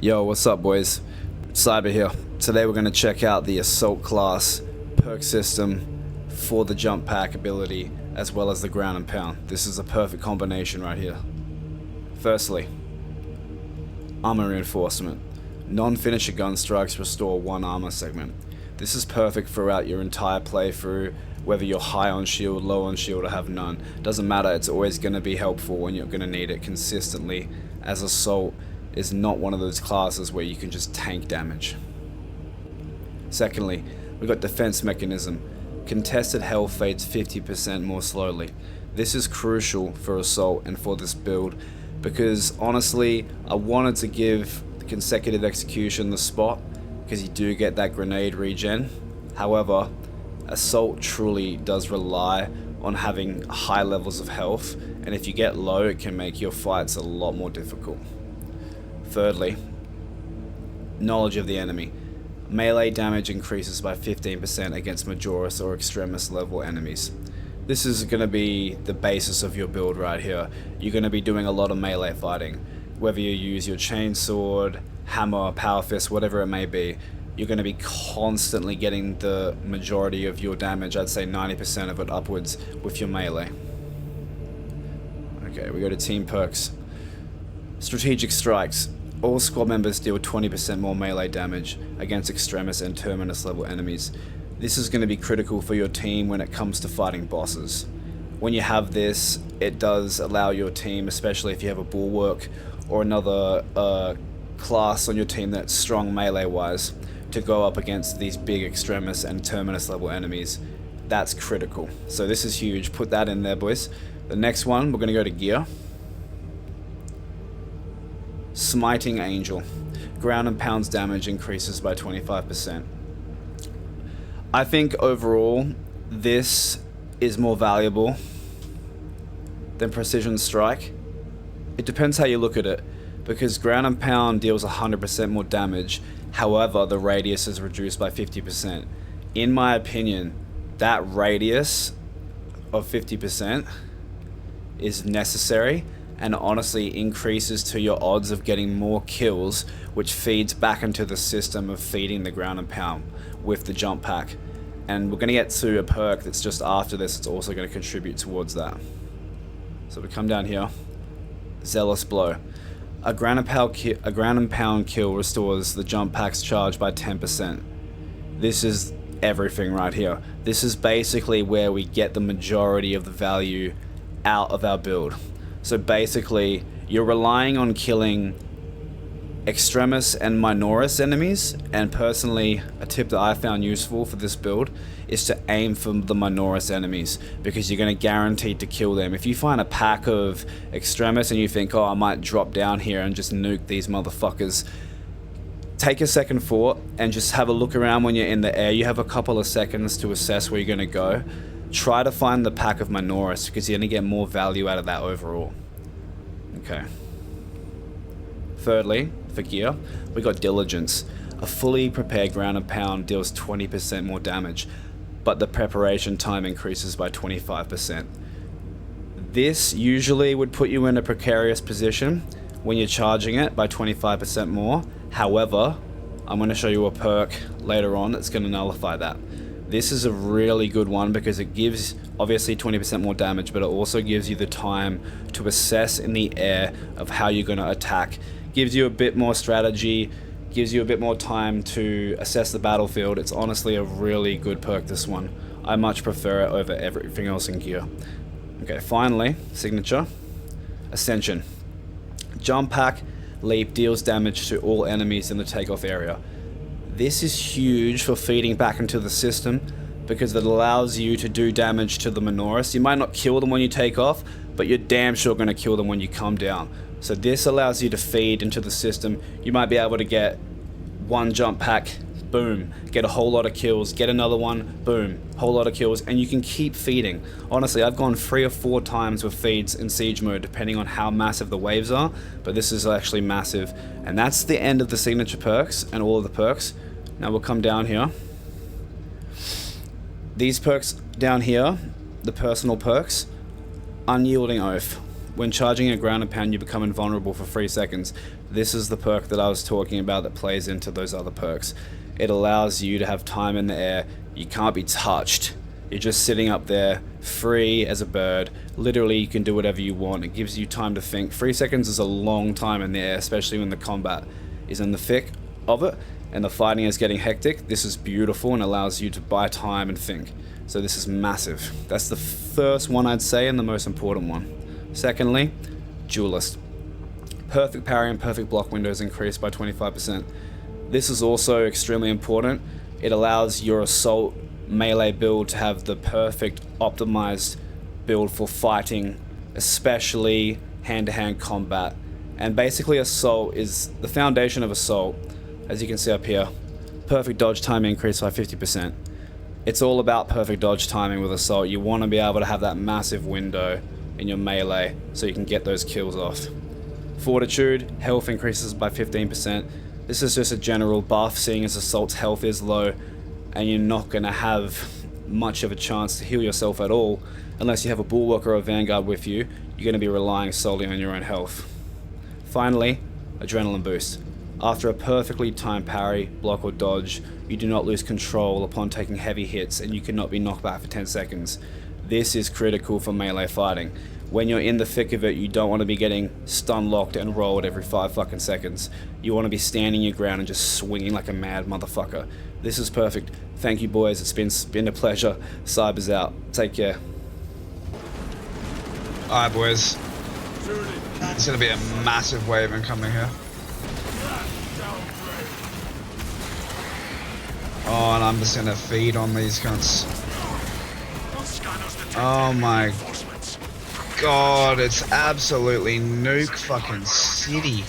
Yo, what's up, boys? Cyber here. Today we're going to check out the Assault class perk system for the jump pack ability as well as the ground and pound. This is a perfect combination right here. Firstly, armor reinforcement. Non-finisher gun strikes restore 1 armor segment. This is perfect throughout your entire playthrough, whether you're high on shield, low on shield, or have none. Doesn't matter, it's always going to be helpful when you're going to need it consistently, as Assault is not one of those classes where you can just tank damage. Secondly, we've got defense mechanism. Contested health fades 50% more slowly. This is crucial for Assault and for this build because honestly, I wanted to give the consecutive execution the spot because you do get that grenade regen. However, Assault truly does rely on having high levels of health, and if you get low, it can make your fights a lot more difficult. Thirdly, knowledge of the enemy. Melee damage increases by 15% against Majoris or Extremis level enemies. This is going to be the basis of your build right here. You're going to be doing a lot of melee fighting. Whether you use your chainsword, hammer, power fist, whatever it may be, you're going to be constantly getting the majority of your damage, I'd say 90% of it upwards, with your melee. Okay, we go to team perks. Strategic strikes. All squad members deal 20% more melee damage against Extremis and Terminus level enemies. This is going to be critical for your team when it comes to fighting bosses. When you have this, it does allow your team, especially if you have a Bulwark or another class on your team that's strong melee wise, to go up against these big Extremis and Terminus level enemies. That's critical. So this is huge. Put that in there, boys. The next one, we're going to go to gear. Smiting Angel. Ground and pounds damage increases by 25%. I think overall this is more valuable than Precision Strike. It depends how you look at it, because ground and pound deals 100% more damage, however the radius is reduced by 50%. In my opinion, that radius of 50% is necessary and honestly increases to your odds of getting more kills, which feeds back into the system of feeding the ground and pound with the jump pack. And we're going to get to a perk that's just after this, it's also going to contribute towards that. So we come down here. Zealous Blow. A ground and pound kill restores the jump pack's charge by 10%. This is everything right here. This is basically where we get the majority of the value out of our build. So basically, you're relying on killing Extremis and Minoris enemies, and personally, a tip that I found useful for this build is to aim for the Minoris enemies, because you're going to guarantee to kill them. If you find a pack of Extremis and you think, oh, I might drop down here and just nuke these motherfuckers, take a second thought and just have a look around when you're in the air. You have a couple of seconds to assess where you're going to go. Try to find the pack of Minoris, because you're going to get more value out of that overall. Okay. Thirdly, for gear, we got Diligence. A fully prepared ground and pound deals 20% more damage, but the preparation time increases by 25%. This usually would put you in a precarious position when you're charging it by 25% more. However, I'm going to show you a perk later on that's going to nullify that. This is a really good one because it gives obviously 20% more damage, but it also gives you the time to assess in the air of how you're going to attack. Gives you a bit more strategy, gives you a bit more time to assess the battlefield. It's honestly a really good perk, this one. I much prefer it over everything else in gear. Okay, finally, signature. Ascension. Jump pack, leap deals damage to all enemies in the takeoff area. This is huge for feeding back into the system because it allows you to do damage to the Minoris. You might not kill them when you take off, but you're damn sure going to kill them when you come down. So this allows you to feed into the system. You might be able to get one jump pack, boom, get a whole lot of kills, get another one, boom, whole lot of kills, and you can keep feeding. Honestly, I've gone 3 or 4 times with feeds in siege mode depending on how massive the waves are, but this is actually massive. And that's the end of the signature perks and all of the perks. Now we'll come down here. These perks down here, the personal perks, Unyielding Oath. When charging a ground and pound, you become invulnerable for 3 seconds. This is the perk that I was talking about that plays into those other perks. It allows you to have time in the air. You can't be touched. You're just sitting up there, free as a bird. Literally, you can do whatever you want. It gives you time to think. 3 seconds is a long time in the air, especially when the combat is in the thick of it and the fighting is getting hectic. This is beautiful and allows you to buy time and think. So this is massive. That's the first one I'd say, and the most important one. Secondly, Duelist. Perfect parry and perfect block windows increased by 25%. This is also extremely important. It allows your assault melee build to have the perfect optimized build for fighting, especially hand-to-hand combat. And basically assault is the foundation of assault, as you can see up here. Perfect dodge time increase by 50%. It's all about perfect dodge timing with assault. You want to be able to have that massive window in your melee so you can get those kills off. Fortitude, health increases by 15%. This is just a general buff, seeing as assault's health is low and you're not going to have much of a chance to heal yourself at all unless you have a bulwark or a vanguard with you. You're going to be relying solely on your own health. Finally, adrenaline boost. After a perfectly timed parry, block or dodge, you do not lose control upon taking heavy hits and you cannot be knocked back for 10 seconds. This is critical for melee fighting. When you're in the thick of it, you don't want to be getting stun locked and rolled every 5 fucking seconds. You want to be standing your ground and just swinging like a mad motherfucker. This is perfect. Thank you, boys. It's been a pleasure. Cyber's out. Take care. Alright, boys. It's gonna be a massive wave incoming here. Oh, and I'm just gonna feed on these cunts. Oh my god, it's absolutely nuke fucking city.